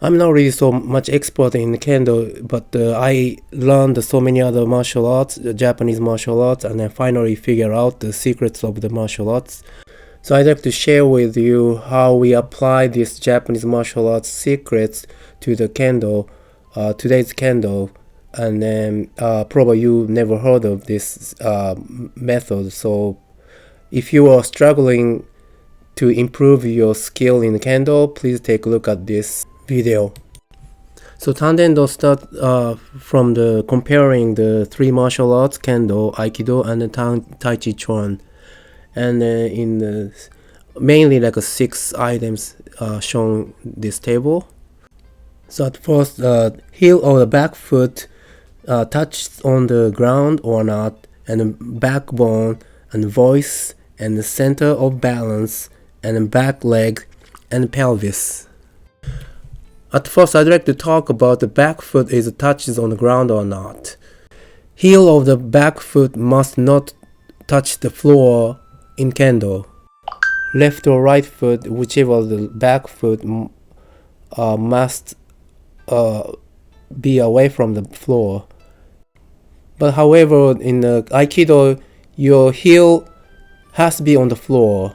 I'm not really so much expert in Kendo, but I learned so many other martial arts, Japanese martial arts, and then finally figure out the secrets of the martial arts. So I'd like to share with you how we apply these Japanese martial arts secrets to the Kendo, today's Kendo, and then probably you never heard of this method. So if you are struggling to improve your skill in Kendo, please take a look at this video. So Tandendo start from the comparing the three martial arts, Kendo, Aikido, and the Tai Chi Chuan. And in the mainly like 6 items shown this table. So at first, heel or the back foot touches on the ground or not, and the backbone and voice and the center of balance and the back leg and pelvis. At first, I'd like to talk about the back foot is touches on the ground or not. Heel of the back foot must not touch the floor in Kendo. Left or right foot, whichever the back foot must be away from the floor. But however, in the Aikido, your heel has to be on the floor.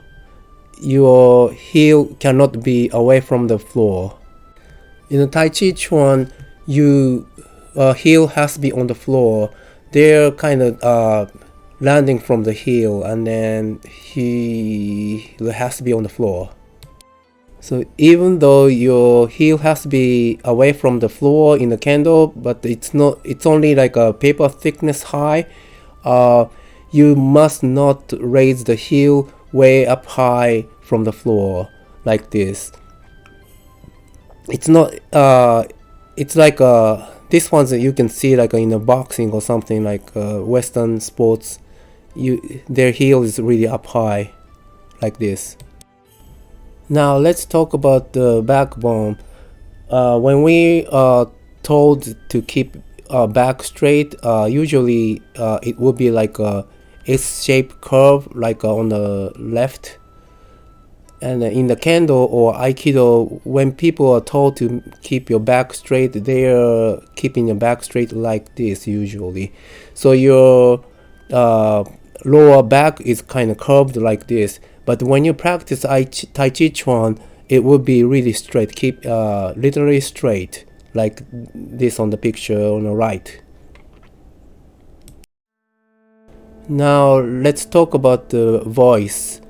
Your heel cannot be away from the floor. In the Tai Chi Chuan, your heel has to be on the floor. They're kind of landing from the heel, and then he has to be on the floor. So even though your heel has to be away from the floor in the Kendo, but it's only like a paper thickness high, you must not raise the heel way up high from the floor like this. It's not it's like this ones that you can see like in a boxing or something like Western sports. Their heel is really up high like this. Now let's talk about the backbone. When we are told to keep our back straight, usually it would be like a S-shaped curve like on the left. And in the Kendo or Aikido, when people are told to keep your back straight, they are keeping your back straight like this usually. So your lower back is kind of curved like this. But when you practice Tai Chi Chuan, it will be really straight. Keep literally straight, like this on the picture on the right. Now let's talk about the voice.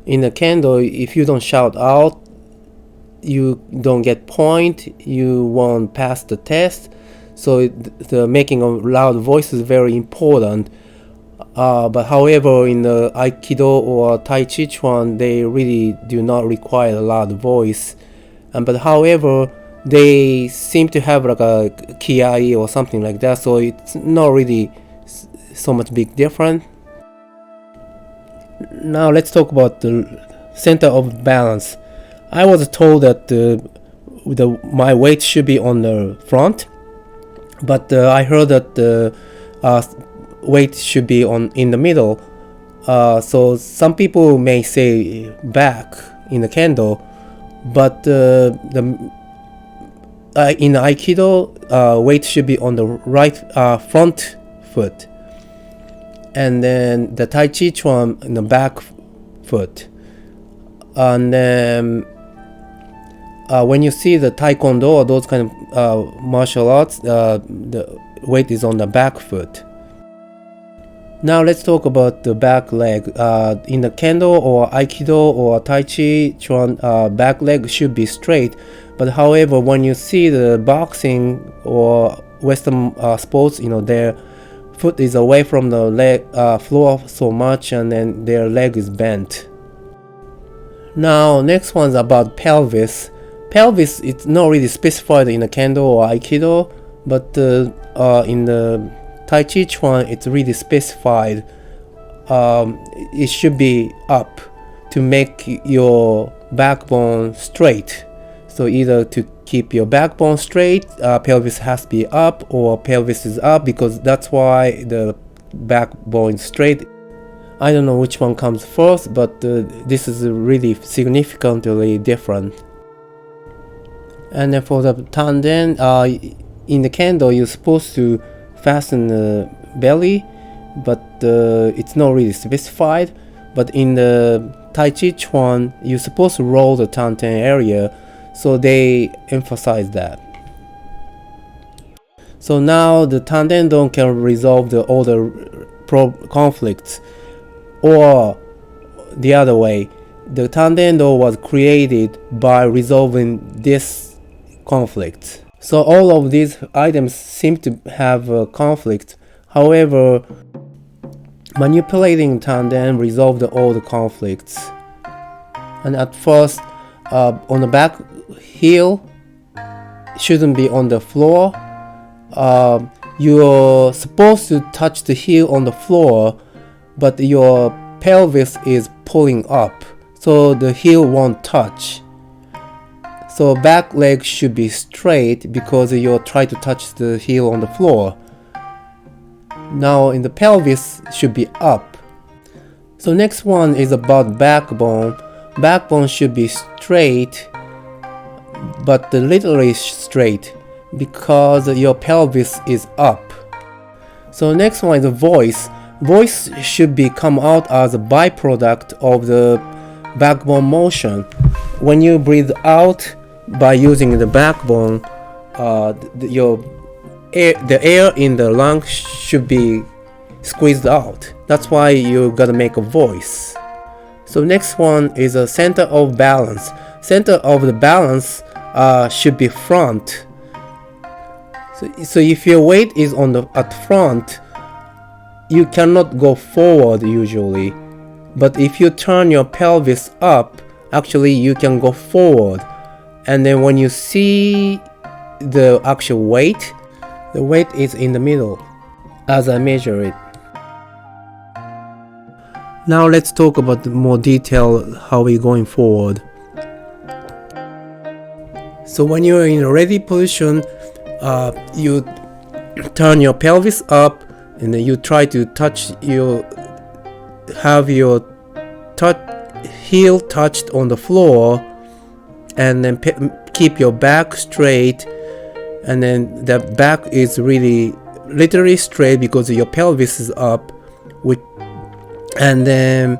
In the Kendo, if you don't shout out, you don't get point, you won't pass the test. So the making of loud voice is very important. But however, in the Aikido or Tai Chi Chuan, they really do not require a loud voice. But however, they seem to have like a kiai or something like that, so it's not really so much big difference. Now let's talk about the center of balance. I was told that my weight should be on the front, but I heard that the weight should be in the middle. So some people may say back in the Kendo, but in Aikido, weight should be on the right front foot, and then the Tai Chi Chuan in the back foot. And then when you see the Taekwondo or those kind of martial arts, the weight is on the back foot. Now let's talk about the back leg. In the Kendo or Aikido or Tai Chi Chuan, back leg should be straight. But however, when you see the boxing or Western sports, their foot is away from the leg floor so much, and then their leg is bent. Now next one's about pelvis. Pelvis, it's not really specified in the Kendo or Aikido, but in the Tai Chi Chuan, it's really specified. It should be up to make your backbone straight. So either to keep your backbone straight, pelvis has to be up, or pelvis is up, because that's why the backbone is straight. I don't know which one comes first, but this is really significantly different. And then for the tanden, in the kendo, you're supposed to fasten the belly, but it's not really specified. But in the Tai Chi Chuan, you're supposed to roll the tanden area, so they emphasize that. So now the Tandendo can resolve all the conflicts, or the other way, the Tandendo was created by resolving this conflict. So all of these items seem to have a conflict. However, manipulating Tanden resolved all the conflicts. And at first, on the back heel shouldn't be on the floor. You're supposed to touch the heel on the floor, but your pelvis is pulling up, so the heel won't touch. So back leg should be straight because you're trying to touch the heel on the floor. Now in the pelvis should be up. So next one is about backbone. Backbone should be straight, but literally straight, because your pelvis is up. So next one is the voice. Voice should be come out as a byproduct of the backbone motion. When you breathe out by using the backbone, the air in the lungs should be squeezed out. That's why you gotta make a voice. So next one is a center of balance. Center of the balance should be front. So if your weight is at front, you cannot go forward usually. But if you turn your pelvis up, actually you can go forward. And then when you see the actual weight, the weight is in the middle as I measure it. Now let's talk about more detail how we're going forward. So when you're in a ready position, you turn your pelvis up, and then you try to have your heel touched on the floor, and then keep your back straight, and then the back is literally straight because your pelvis is up. And then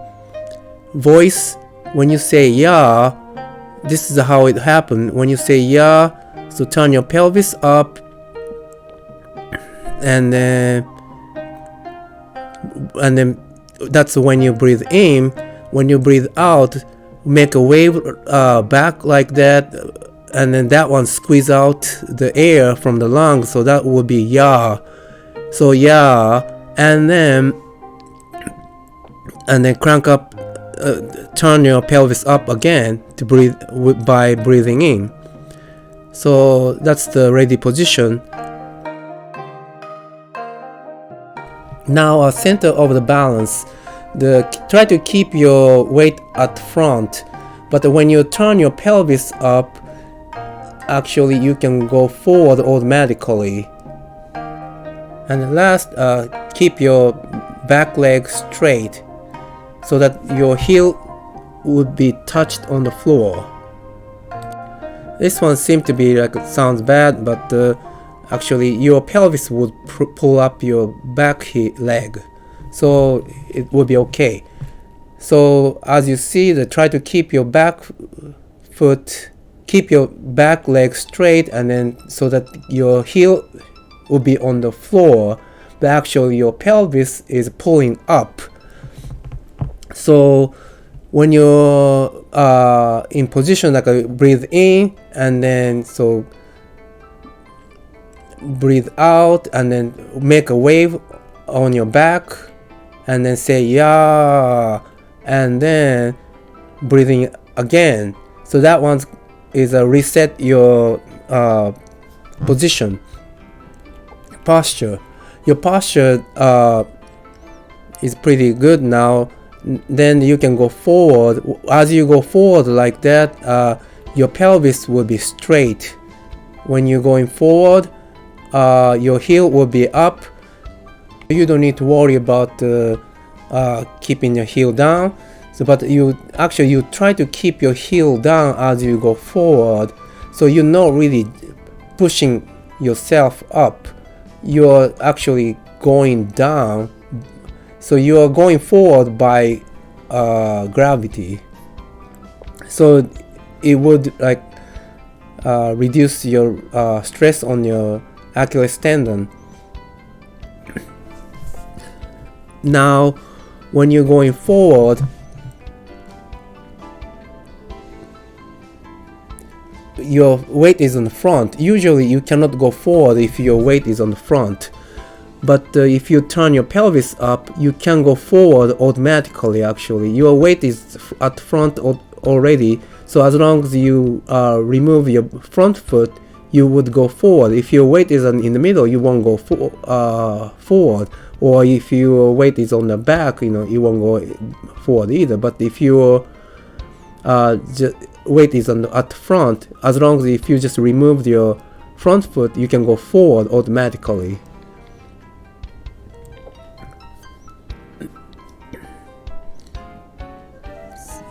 voice, when you say yeah, this is how it happened. When you say yeah, so turn your pelvis up, and then that's when you breathe in. When you breathe out, make a wave back like that, and then that one squeeze out the air from the lungs, so that would be yeah. So yeah, and then crank up, turn your pelvis up again to breathe by breathing in. So that's the ready position. Now a center of the balance. Try to keep your weight at front, but when you turn your pelvis up, actually you can go forward automatically. And last, keep your back leg straight so that your heel would be touched on the floor. This one seems to be sounds bad, but actually your pelvis would pull up your back leg, so it would be okay. So as you see, try to keep your back leg straight, and then so that your heel will be on the floor, but actually your pelvis is pulling up. So when you're in position, breathe in, and then so breathe out, and then make a wave on your back, and then say yeah, and then breathing again. So that one is a reset your position. Posture. Your posture is pretty good now. Then you can go forward. As you go forward like that, your pelvis will be straight. When you're going forward, your heel will be up. You don't need to worry about keeping your heel down. But you try to keep your heel down as you go forward, So you're not really pushing yourself up, you're actually going down. So you are going forward by gravity. So it would like reduce your stress on your Achilles tendon. Now when you're going forward, your weight is on the front. Usually you cannot go forward if your weight is on the front, but if you turn your pelvis up, you can go forward automatically. Actually, your weight is at front already, so as long as you remove your front foot, you would go forward. If your weight is in the middle, you won't go forward, or if your weight is on the back, you won't go forward either. But if your weight is at the front, as long as if you just remove your front foot, you can go forward automatically.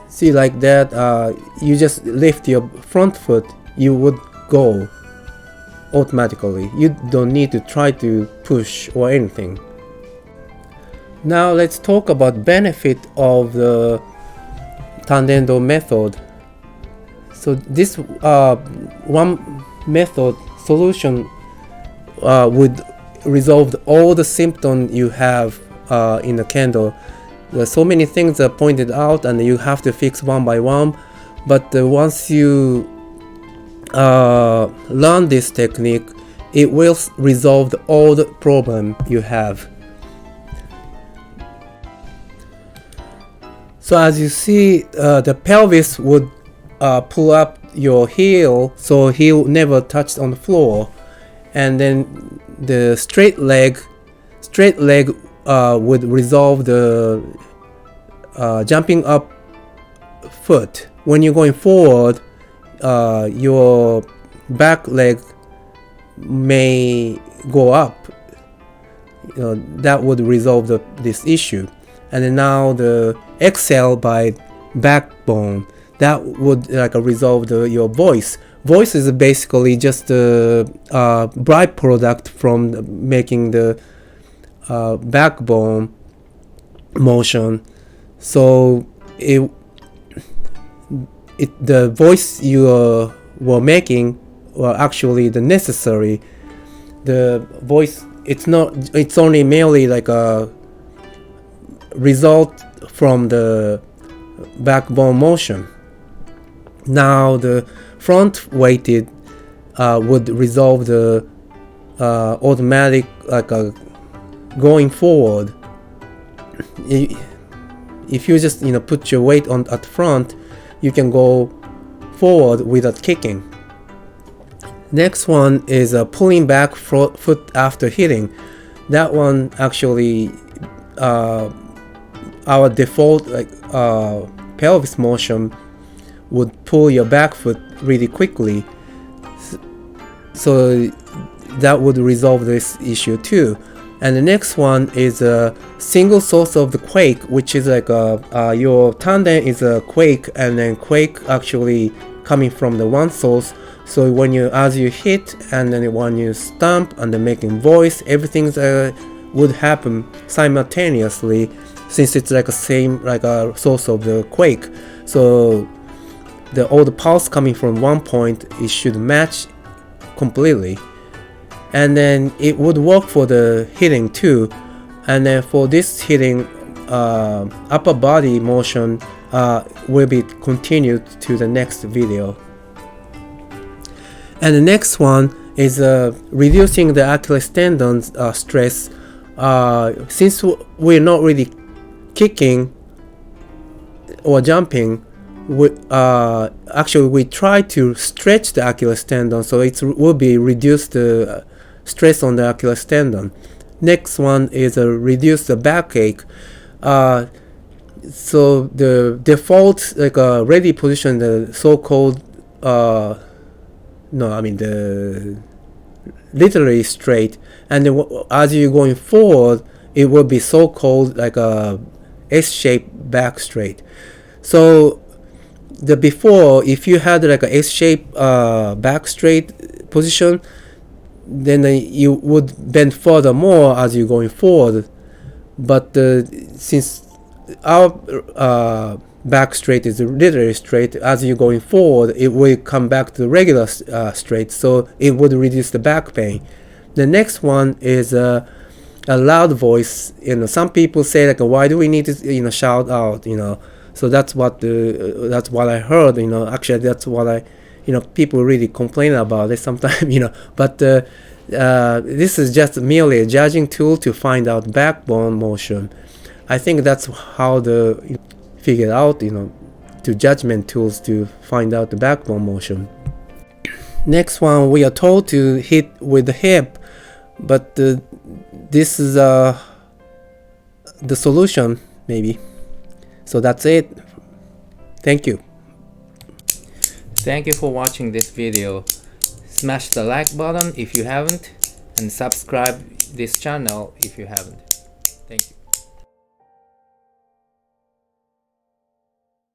See, like that, you just lift your front foot, you would go automatically. You don't need to try to push or anything. Now let's talk about benefit of the Tandendo method. So this one method solution would resolve all the symptoms you have in the Kendo. There's so many things are pointed out and you have to fix one by one, but once you learn this technique, it will resolve all the problem you have. So as you see, the pelvis would pull up your heel, so heel never touched on the floor, and then the straight leg would resolve the jumping up foot. When you're going forward, your back leg may go up. That would resolve this issue. And then now the exhale by backbone, that would resolve your voice. Voice is basically just a byproduct from making the backbone motion. So the voice you were making were actually the necessary. The voice, it's only merely like a result from the backbone motion. Now the front weighted would resolve the automatic going forward. If you just put your weight at front, you can go forward without kicking. Next one is pulling back foot after hitting. That one actually our default pelvis motion would pull your back foot really quickly, so that would resolve this issue too. And the next one is a single source of the quake, which is your tandem is a quake, and then quake actually coming from the one source. So as you hit, and then when you stomp and then making voice, everything would happen simultaneously, since it's a same source of the quake. So all the pulse coming from one point, it should match completely. And then it would work for the hitting too. And then for this hitting, upper body motion will be continued to the next video. And the next one is reducing the Achilles tendon stress. Since we're not really kicking or jumping, actually we try to stretch the Achilles tendon, so it will be reduced the stress on the Achilles tendon. Next one is reduce the backache. So the default ready position, the so-called the literally straight, and then as you're going forward, it will be so-called a S-shaped back straight. So the before, if you had like a S-shaped back straight position, then you would bend further more as you're going forward. But since our back straight is literally straight, as you're going forward, it will come back to the regular straight, so it would reduce the back pain. The next one is a loud voice. Some people say like, why do we need to shout out? So that's what I heard. Actually, that's what people really complain about it sometimes. But this is just merely a judging tool to find out backbone motion. I think that's how the figured out, to judgment tools to find out the backbone motion. Next one, we are told to hit with the hip, but this is the solution maybe. So that's it. Thank you. Thank you for watching this video. Smash the like button if you haven't, and subscribe this channel if you haven't. Thank you.